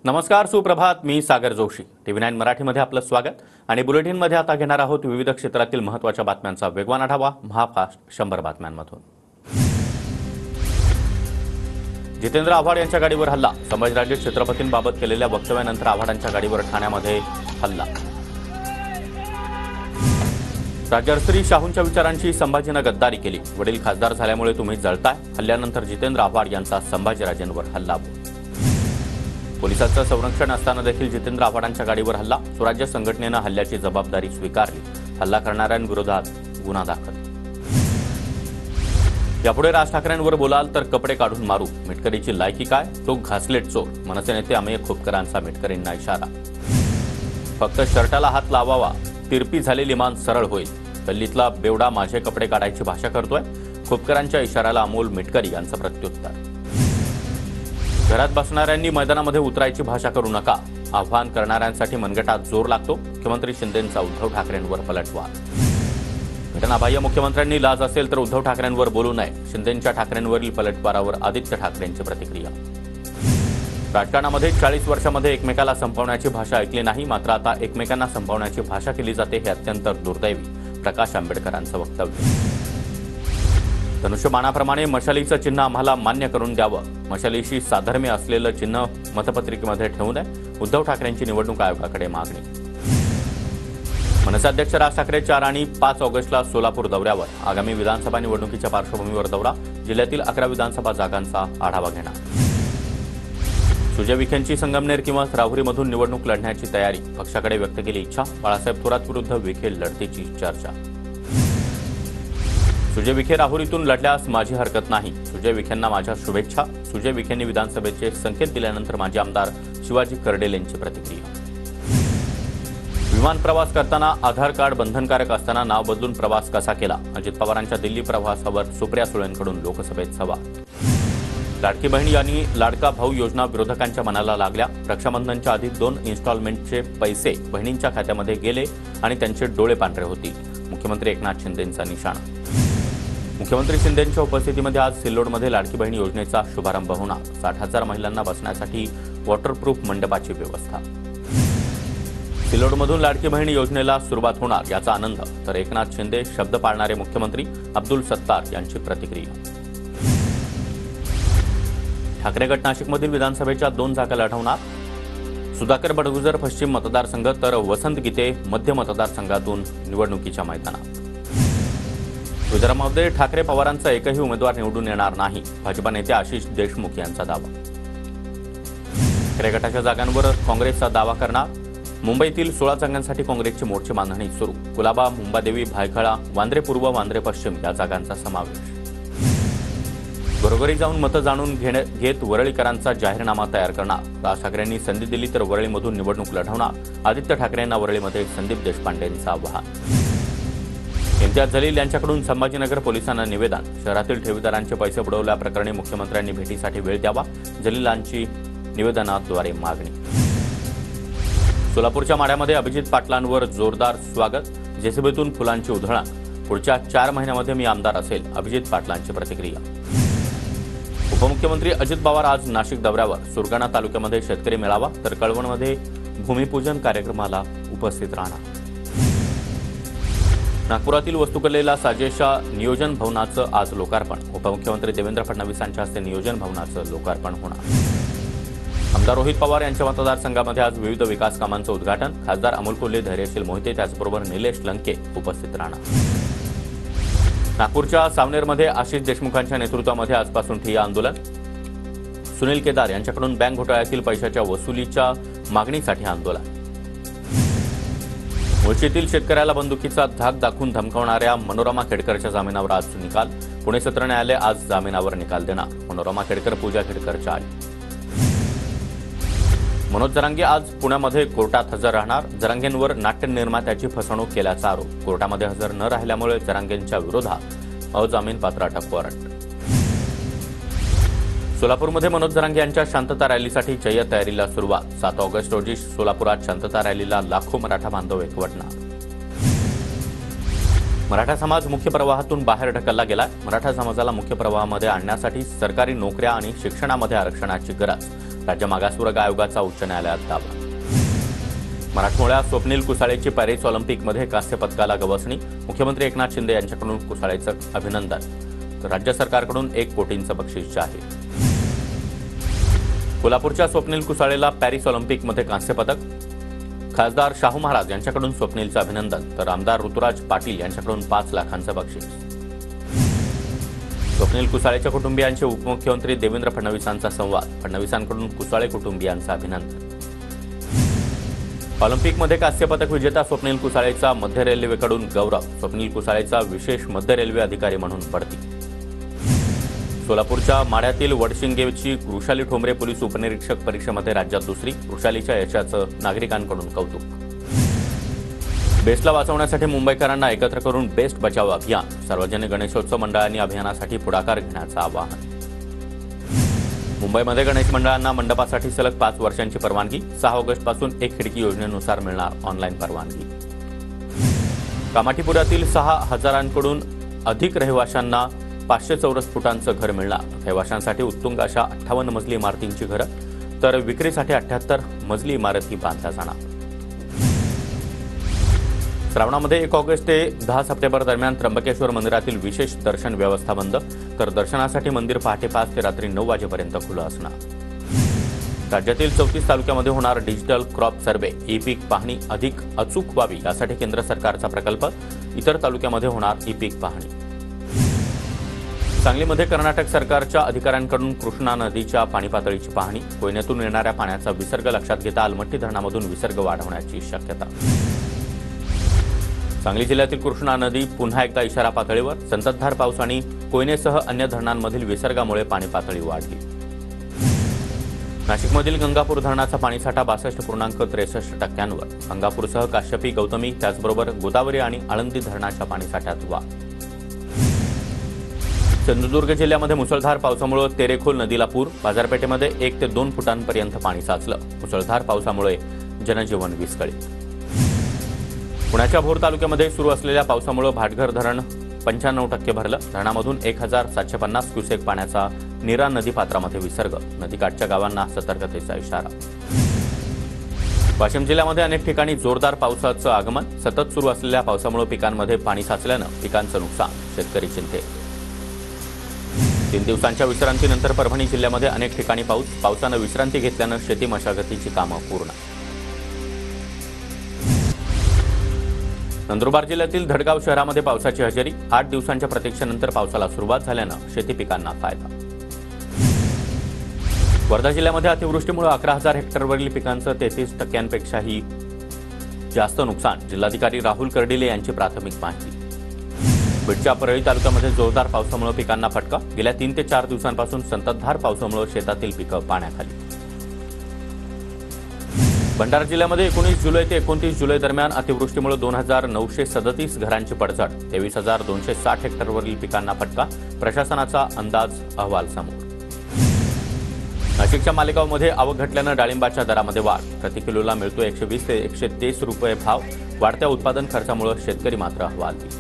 नमस्कार, सुप्रभात. मी सागर जोशी. TV9 मराठीमध्ये आपलं स्वागत आणि बुलेटिनमध्ये आता घेणार आहोत विविध क्षेत्रातील महत्त्वाच्या बातम्यांचा वेगवान आढावा महाफास्ट 100 बातम्यांमधून. जितेंद्र आव्हाड यांच्या गाडीवर हल्ला. संभाजीराजे छत्रपतींबाबत केलेल्या वक्तव्यानंतर आव्हाडांच्या गाडीवर ठाण्यामध्ये हल्ला. राजर्षी शाहूंच्या विचारांची संभाजीनं गद्दारी केली. वडील खासदार झाल्यामुळे तुम्ही जळताय. हल्ल्यानंतर जितेंद्र आव्हाड यांचा संभाजीराजेंवर हल्ला. पोलिसांचं संरक्षण असताना देखील जितेंद्र आव्हाडांच्या गाडीवर हल्ला. स्वराज्य संघटनेनं हल्ल्याची जबाबदारी स्वीकारली. हल्ला करणाऱ्यांविरोधात गुन्हा दाखल. यापुढे राज ठाकरेंवर बोलाल तर कपडे काढून मारू. मिटकरीची लायकी काय? तो घासलेट चोर. मनसे नेते अमेय खोपकरांचा मिटकरींना इशारा. फक्त शर्टाला हात लावावा, तिरपी झालेली मान सरळ होईल. गल्लीतला बेवडा माझे कपडे काढायची भाषा करतोय. खोपकरांच्या इशाऱ्याला अमोल मिटकरी यांचं प्रत्युत्तर. घरात बसणाऱ्यांनी मैदानामध्ये उतरायची भाषा करू नका. आव्हान करणाऱ्यांसाठी मनगटात जोर लागतो. मुख्यमंत्री शिंदेंचा उद्धव ठाकरेंवर पलटवार. घटनाबाह्य मुख्यमंत्र्यांनी लाज असेल तर उद्धव ठाकरेंवर बोलू नये. शिंदेंच्या ठाकरेंवरील पलटवारावर आदित्य ठाकरेंची प्रतिक्रिया. राजकारणामध्ये 40 वर्षांमध्ये एकमेकाला संपवण्याची भाषा ऐकली नाही, मात्र आता एकमेकांना संपवण्याची भाषा केली जाते, हे अत्यंत दुर्दैवी. प्रकाश आंबेडकरांचं वक्तव्य. धनुष्यबाणाप्रमाणे मशालीचं चिन्ह आम्हाला मान्य करून द्यावं. मशालीशी साधर्म्य असलेलं चिन्ह मतपत्रिकेमध्ये ठेवू नये. उद्धव ठाकरेंची निवडणूक आयोगाकडे मागणी. मनसे अध्यक्ष राज ठाकरे 4 आणि 5 ऑगस्टला सोलापूर दौऱ्यावर. आगामी विधानसभा निवडणुकीच्या पार्श्वभूमीवर दौरा. जिल्ह्यातील 11 विधानसभा जागांचा आढावा घेणार. सुजय विखेंची संगमनेर किंवा राहुरीमधून निवडणूक लढण्याची तयारी. पक्षाकडे व्यक्त केली इच्छा. बाळासाहेब थोरात विरुद्ध विखे लढतीची चर्चा. सुजय विखे राहुरीतून लढल्यास माझी हरकत नाही. सुजय विखेंना माझ्या शुभेच्छा. सुजय विखेंनी विधानसभेचे संकेत दिल्यानंतर माजी आमदार शिवाजी कर्डेलेंची प्रतिक्रिया. विमान प्रवास करताना आधार कार्ड बंधनकारक असताना नाव बदलून प्रवास कसा केला? अजित पवारांच्या दिल्ली प्रवासावर सुप्रिया सुळेंकडून लोकसभेत सवाल. लाडकी बहीण यांनी लाडका भाऊ योजना विरोधकांच्या मनाला लागल्या. रक्षाबंधनच्या आधी 2 इन्स्टॉलमेंटचे पैसे बहिणींच्या खात्यामध्ये गेले आणि त्यांचे डोळे पांढरे होतील. मुख्यमंत्री एकनाथ शिंदेंचा निशाणा. मुख्यमंत्री शिंदेंच्या उपस्थितीमध्ये आज सिल्लोडमध्ये लाडकी बहीण योजनेचा शुभारंभ होणार. 60,000 महिलांना बसण्यासाठी वॉटरप्रूफ मंडपाची व्यवस्था. सिल्लोडमधून लाडकी बहीण योजनेला सुरुवात होणार याचा आनंद. तर एकनाथ शिंदे शब्द पाळणारे मुख्यमंत्री. अब्दुल सत्तार यांची प्रतिक्रिया. ठाकरे गट नाशिकमधील विधानसभेच्या 2 जागा लढवणार. सुधाकर बडगुजर पश्चिम मतदारसंघ तर वसंत गीते मध्य मतदारसंघातून निवडणुकीच्या मैदानात. विदर्भामध्ये ठाकरे पवारांचा एकही उमेदवार निवडून येणार नाही. भाजपा नेते आशिष देशमुख यांचा दावा. ठाकरे गटाच्या जागांवर काँग्रेसचा दावा करणार. मुंबईतील 16 जागांसाठी काँग्रेसची मोर्चे बांधणी सुरू. कुलाबा, मुंबादेवी, भायखळा, वांद्रे पूर्व, वांद्रे पश्चिम या जागांचा समावेश. घरोघरी जाऊन मतं जाणून घेत वरळीकरांचा जाहीरनामा तयार करणार. राज ठाकरेंनी संधी दिली तर वरळीमधून निवडणूक लढवणार. आदित्य ठाकरेंना वरळीमध्ये संदीप देशपांडेंचं आव्हान. इम्तियाज जलील यांच्याकडून संभाजीनगर पोलिसांना निवेदन. शहरातील ठेवीदारांचे पैसे बुडवल्याप्रकरणी मुख्यमंत्र्यांनी भेटीसाठी वेळ द्यावा. जलीलांची निवेदनाद्वारे मागणी. सोलापूरच्या माढ्यामध्ये अभिजित पाटलांवर जोरदार स्वागत. जेसीबीतून फुलांची उधळण. पुढच्या 4 महिन्यामध्ये मी आमदार असेल. अभिजित पाटलांची प्रतिक्रिया. उपमुख्यमंत्री अजित पवार आज नाशिक दौऱ्यावर. सुरगाणा तालुक्यामध्ये शेतकरी मेळावा तर कळवणमध्ये भूमिपूजन कार्यक्रमाला उपस्थित राहणार. नागपुरातील वस्तुकलेला साजेशा नियोजन भवनाचं आज लोकार्पण. उपमुख्यमंत्री देवेंद्र फडणवीसांच्या हस्ते नियोजन भवनाचं लोकार्पण होणार. आमदार रोहित पवार यांच्या मतदारसंघामध्ये आज विविध विकास कामांचं उद्घाटन. खासदार अमोल कोल्हे, धैर्यशील मोहिते त्याचबरोबर निलेश लंके उपस्थित राहणार. नागपूरच्या सावनेरमध्ये आशिष देशमुखांच्या नेतृत्वामध्ये आजपासून ठिय्या आंदोलन. सुनील केदार यांच्याकडून बँक घोटाळ्यातील पैशाच्या वसुलीच्या मागणीसाठी आंदोलन. मुळशीतील शेतकऱ्याला बंदुकीचा धाक दाखवून धमकावणाऱ्या मनोरमा खेडकरच्या जामिनावर आज निकाल. पुणे सत्र न्यायालय आज जामिनावर निकाल देणार. मनोरमा खेडकर, पूजा खेडकरच्या आई. मनोज जरांगे आज पुण्यामध्ये कोर्टात हजर राहणार. जरांगेंवर नाट्य निर्मात्याची फसवणूक केल्याचा आरोप. कोर्टामध्ये हजर न राहिल्यामुळे जरांगेंच्या विरोधात अजामीनपात्र अटक वॉरंट. सोलापूरमध्ये मनोज जरांगे यांच्या शांतता रॅलीसाठी जय्यत तयारीला सुरुवात. 7 ऑगस्ट रोजी सोलापुरात शांतता रॅलीला लाखो मराठा बांधव एकवटणार. मराठा समाज मुख्य प्रवाहातून बाहेर ढकलला गेला. मराठा समाजाला मुख्य प्रवाहामध्ये आणण्यासाठी सरकारी नोकऱ्या आणि शिक्षणामध्ये आरक्षणाची गरज. राज्य मागासवर्ग आयोगाचा उच्च न्यायालयात दावा. मराठमोळ्या स्वप्नील कुसाळेची पॅरिस ऑलिम्पिकमध्ये कांस्य पदकाला गवसणी. मुख्यमंत्री एकनाथ शिंदे यांच्याकडून कुसाळेचं अभिनंदन. तर राज्य सरकारकडून 1 कोटींचं बक्षीस जाहीर. कोल्हापूरच्या स्वप्नील कुसाळेला पॅरिस ऑलिम्पिकमध्ये कांस्य पदक. खासदार शाहू महाराज यांच्याकडून स्वप्नीलचं अभिनंदन. तर आमदार ऋतुराज पाटील यांच्याकडून 5 लाखांचं बक्षीस. स्वप्नील कुसाळेच्या कुटुंबियांचे उपमुख्यमंत्री देवेंद्र फडणवीसांचा संवाद. फडणवीसांकडून कुसाळे कुटुंबियांचं अभिनंदन. ऑलिम्पिकमध्ये कांस्य पदक विजेता स्वप्नील कुसाळेचा मध्य रेल्वेकडून गौरव. स्वप्नील कुसाळेचा विशेष मध्य रेल्वे अधिकारी म्हणून बढती. सोलापूरच्या माढ्यातील वडशिंगेची वृषाली ठोंबरे पोलीस उपनिरीक्षक परीक्षेमध्ये राज्यात दुसरी. वृषालीच्या यशाचं नागरिकांकडून कौतुक. बेस्टला वाचवण्यासाठी मुंबईकरांना एकत्र करून बेस्ट बचाव अभियान. सार्वजनिक गणेशोत्सव मंडळांनी अभियानासाठी पुढाकार घेण्याचं आवाहन. मुंबईमध्ये गणेश मंडळांना मंडपासाठी सलग 5 वर्षांची परवानगी. 6 ऑगस्टपासून 1 खिडकी योजनेनुसार मिळणार ऑनलाईन परवानगी. कामाठीपुरातील 6,000कडून अधिक रहिवाशांना 500 चौरस फुटांचं घर मिळणार. रहिवाशांसाठी उत्तुंग अशा 58 मजली इमारतींची घरं, तर विक्रीसाठी 78 मजली इमारती बांधल्या जाणार. श्रावणामध्ये 1 ऑगस्ट ते 10 सप्टेंबर दरम्यान त्र्यंबकेश्वर मंदिरातील विशेष दर्शन व्यवस्था बंद. तर दर्शनासाठी मंदिर पहाटे 5 ते रात्री 9 वाजेपर्यंत खुलं असणार. राज्यातील 34 तालुक्यामध्ये होणार डिजिटल क्रॉप सर्व्हे. ई पीक पाहणी अधिक अचूक व्हावी यासाठी केंद्र सरकारचा प्रकल्प. इतर तालुक्यामध्ये होणार ई पीक पाहणी. सांगलीमध्ये कर्नाटक सरकारच्या अधिकाऱ्यांकडून कृष्णा नदीच्या पाणी पातळीची पाहणी. कोयनेतून येणाऱ्या पाण्याचा विसर्ग लक्षात घेता अलमट्टी धरणामधून विसर्ग वाढवण्याची शक्यता. सांगली जिल्ह्यातील कृष्णा नदी पुन्हा एकदा इशारा पातळीवर. संततधार पाऊस आणि कोयनेसह अन्य धरणांमधील विसर्गामुळे पाणी पातळी वाढली. नाशिकमधील गंगापूर धरणाचा पाणीसाठा 62.63%. गंगापूरसह काश्यपी, गौतमी त्याचबरोबर गोदावरी आणि आळंदी धरणाच्या पाणीसाठ्यात वाढ. सिंधुदुर्ग जिल्ह्यामध्ये मुसळधार पावसामुळे तेरेखोल नदीला पूर. बाजारपेठेमध्ये 1 ते 2 फुटांपर्यंत पाणी साचलं. मुसळधार पावसामुळे जनजीवन विस्कळीत. पुण्याच्या भोर तालुक्यामध्ये सुरू असलेल्या पावसामुळे भाटघर धरण 95% भरलं. धरणामधून 1750 क्युसेक पाण्याचा नीरा नदीपात्रामध्ये विसर्ग. नदीकाठच्या गावांना सतर्कतेचा इशारा. वाशिम जिल्ह्यामध्ये अनेक ठिकाणी जोरदार पावसाचं आगमन. सतत सुरू असलेल्या पावसामुळे पिकांमध्ये पाणी साचल्यानं पिकांचं नुकसान. शेतकरी चिंतेत. 3 दिवसांच्या विश्रांतीनंतर परभणी जिल्ह्यामध्ये अनेक ठिकाणी पावसानं विश्रांती घेतल्यानं शेती मशागतीची कामं पूर्ण. नंदुरबार जिल्ह्यातील धडगाव शहरामध्ये पावसाची हजेरी. 8 दिवसांच्या प्रतीक्षेनंतर पावसाला सुरुवात झाल्यानं शेती पिकांना फायदा. वर्धा जिल्ह्यामध्ये अतिवृष्टीमुळे 11,000 हेक्टरवरील पिकांचं 33%पेक्षाही जास्त नुकसान. जिल्हाधिकारी राहुल कर्डिले यांची प्राथमिक माहिती. बीडच्या परळी तालुक्यामध्ये जोरदार पावसामुळे पिकांना फटका. गेल्या 3 ते 4 दिवसांपासून संततधार पावसामुळे शेतातील पिकं पाण्याखाली. भंडारा जिल्ह्यामध्ये 19 जुलै ते 29 जुलै दरम्यान अतिवृष्टीमुळे 2,937 घरांची पडझड. 23,260 हेक्टरवरील पिकांना फटका. प्रशासनाचा अंदाज अहवाल समोर. नाशिकच्या मालेगावमध्ये आवक घटल्यानं डाळिंबाच्या दरामध्ये वाढ. प्रति किलोला मिळतो 120 ते 130 रुपये भाव. वाढत्या उत्पादन खर्चामुळे शेतकरी मात्र हवालदिल.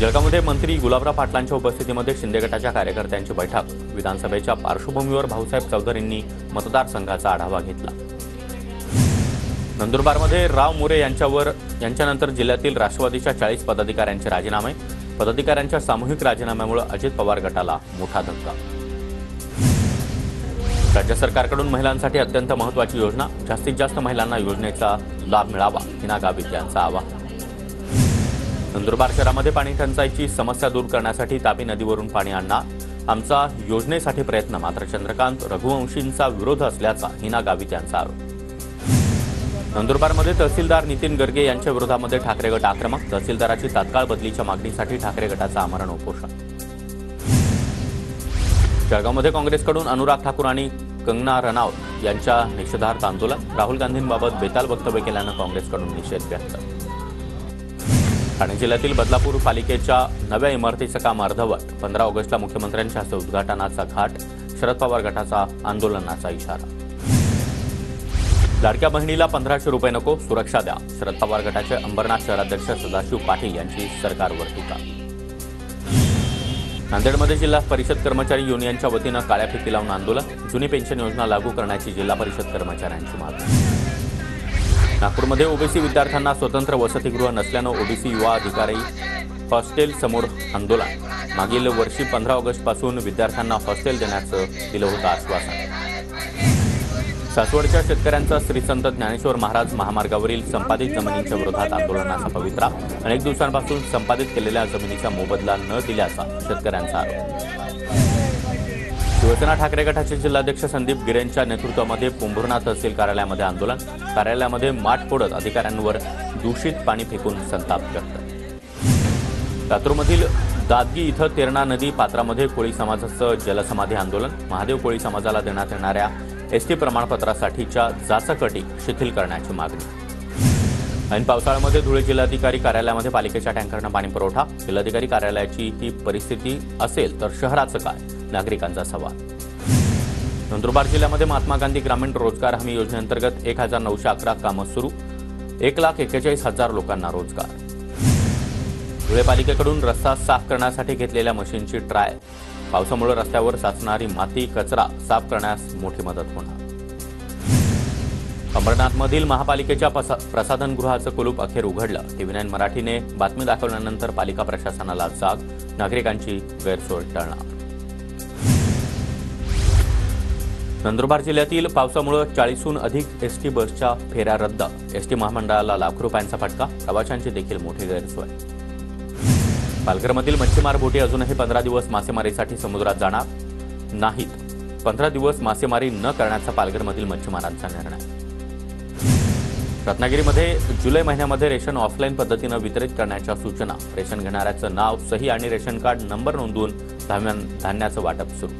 जळगावमध्ये मंत्री गुलाबराव पाटलांच्या उपस्थितीमध्ये शिंदे गटाच्या कार्यकर्त्यांची बैठक. विधानसभेच्या पार्श्वभूमीवर भाऊसाहेब चौधरींनी मतदारसंघाचा आढावा घेतला. नंदुरबारमध्ये राव मोरे यांच्यानंतर जिल्ह्यातील राष्ट्रवादीच्या 40 पदाधिकाऱ्यांचे राजीनामे. पदाधिकाऱ्यांच्या सामूहिक राजीनाम्यामुळे अजित पवार गटाला मोठा धक्का. राज्य सरकारकडून महिलांसाठी अत्यंत महत्त्वाची योजना. जास्तीत जास्त महिलांना योजनेचा लाभ मिळावा. हिना गावित यांचं आवाहन. नंदुरबार शहरामध्ये पाणी टंचाईची समस्या दूर करण्यासाठी तापी नदीवरून पाणी आणणार. आमचा योजनेसाठी प्रयत्न. मात्र चंद्रकांत रघुवंशींचा विरोध असल्याचा हिना गावित यांचा आरोप. नंदुरबारमध्ये तहसीलदार नितीन गर्गे यांच्या विरोधामध्ये ठाकरे गट आक्रमक. तहसीलदाराची तात्काळ बदलीच्या मागणीसाठी ठाकरे गटाचं आमरण उपोषण. जळगावमध्ये काँग्रेसकडून अनुराग ठाकूर आणि कंगना रनौत यांच्या निषेधार्थ आंदोलन. राहुल गांधींबाबत बेताल वक्तव्य केल्यानं काँग्रेसकडून निषेध व्यक्त. ठाणे जिल्ह्यातील बदलापूर पालिकेच्या नव्या इमारतीचं काम अर्धवट. 15 ऑगस्टला मुख्यमंत्र्यांच्या हस्ते उद्घाटनाचा घाट. शरद पवार गटाचा आंदोलनाचा इशारा. लाडक्या बहिणीला 1500 रुपये नको, सुरक्षा द्या. शरद पवार गटाचे अंबरनाथ शहराध्यक्ष सदाशिव पाटील यांची सरकारवर टीका. नांदेडमध्ये जिल्हा परिषद कर्मचारी युनियनच्या वतीनं काळ्या फिती लावून आंदोलन. जुनी पेन्शन योजना लागू करण्याची जिल्हा परिषद कर्मचाऱ्यांची मागणी. नागपूरमध्ये ओबीसी विद्यार्थ्यांना स्वतंत्र वसतिगृह नसल्यानं ओबीसी युवा अधिकारी हॉस्टेल समोर आंदोलन. मागील वर्षी 15 ऑगस्टपासून विद्यार्थ्यांना हॉस्टेल देण्याचं दिलं होतं आश्वासन. सासवडच्या शेतकऱ्यांचा श्री संत ज्ञानेश्वर महाराज महामार्गावरील संपादित जमिनींच्या विरोधात आंदोलनाचा पवित्रा. अनेक दिवसांपासून संपादित केलेल्या जमिनीचा मोबदला न दिल्याचा शेतकऱ्यांचा आरोप. शिवसेना ठाकरे गटाचे जिल्हाध्यक्ष संदीप गिरेंच्या नेतृत्वामध्ये पोंभुर्णा तहसील कार्यालयामध्ये आंदोलन. कार्यालयामध्ये माठ फोडत अधिकाऱ्यांवर दूषित पाणी फेकून संताप व्यक्त. लातूरमधील दादगी इथं तेरणा नदी पात्रामध्ये कोळी समाजाचं जलसमाधी आंदोलन. महादेव कोळी समाजाला देण्यात येणाऱ्या एसटी प्रमाणपत्रासाठीच्या जाचक-अटी शिथिल करण्याची मागणी. ऐन पावसाळ्यामध्ये धुळे जिल्हाधिकारी कार्यालयामध्ये पालिकेच्या टँकरनं पाणी पुरवठा. जिल्हाधिकारी कार्यालयाची ही परिस्थिती असेल तर शहराचं काय, नागरिकांचा सवाल. नंदुरबार जिल्ह्यामध्ये महात्मा गांधी ग्रामीण रोजगार हमी योजनेअंतर्गत 1911 कामं सुरू. 1,41,000 लोकांना रोजगार. धुळे पालिकेकडून रस्ता साफ करण्यासाठी घेतलेल्या मशीनची ट्रायल. पावसामुळे रस्त्यावर साचणारी माती कचरा साफ करण्यास मोठी मदत होणार. अंबरनाथमधील महापालिकेच्या प्रसाधनगृहाचं कुलूप अखेर उघडलं. TV9 मराठीने बातमी दाखवल्यानंतर पालिका प्रशासनाला जाग. नागरिकांची गैरसोय टळणार. नंदुरबार जिल्ह्यातील पावसामुळे 40हून अधिक एसटी बसच्या फेऱ्या रद्द. एसटी महामंडळाला लाखो रुपयांचा फटका. प्रवाशांची देखील मोठी गैरसोय. पालघरमधील मच्छीमार बोटी अजूनही 15 दिवस मासेमारीसाठी समुद्रात जाणार नाहीत. 15 दिवस मासेमारी न करण्याचा पालघरमधील मच्छीमारांचा निर्णय. रत्नागिरीमध्ये जुलै महिन्यामध्ये रेशन ऑफलाईन पद्धतीनं वितरित करण्याच्या सूचना. रेशन घेणाऱ्याचं नाव, सही आणि रेशन कार्ड नंबर नोंदवून धान्याचं वाटप सुरू.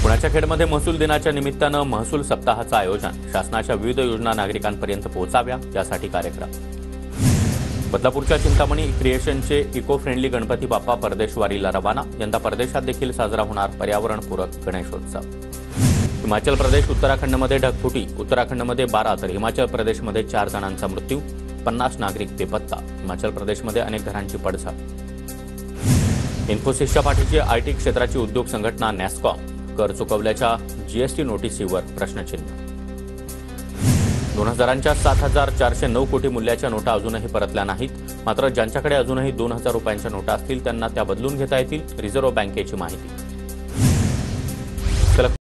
पुण्याच्या खेडमध्ये महसूल दिनाच्या निमित्तानं महसूल सप्ताहाचं आयोजन. शासनाच्या विविध योजना नागरिकांपर्यंत पोहोचाव्या यासाठी कार्यक्रम. बदलापूरच्या चिंतामणी क्रिएशनचे इको फ्रेंडली गणपती बाप्पा परदेशवारीला रवाना. यंदा परदेशात देखील साजरा होणार पर्यावरणपूरक गणेशोत्सव. हिमाचल प्रदेश उत्तराखंडमध्ये ढगफुटी. उत्तराखंडमध्ये 12 तर हिमाचल प्रदेशमध्ये 4 जणांचा मृत्यू. 50 नागरिक बेपत्ता. हिमाचल प्रदेशमध्ये अनेक घरांची पडझड. इन्फोसिसच्या पाठीची आयटी क्षेत्राची उद्योग संघटना नॅस्कॉम. कर चुकवल्याच्या जीएसटी नोटीसीवर प्रश्नचिन्ह. 2000च्या 7,409 कोटी मूल्याच्या नोटा अजूनही परतल्या नाहीत. मात्र ज्यांच्याकडे अजूनही 2,000 रुपयांच्या नोटा असतील त्यांना त्या बदलून घेता येतील. रिझर्व्ह बँकेची माहिती.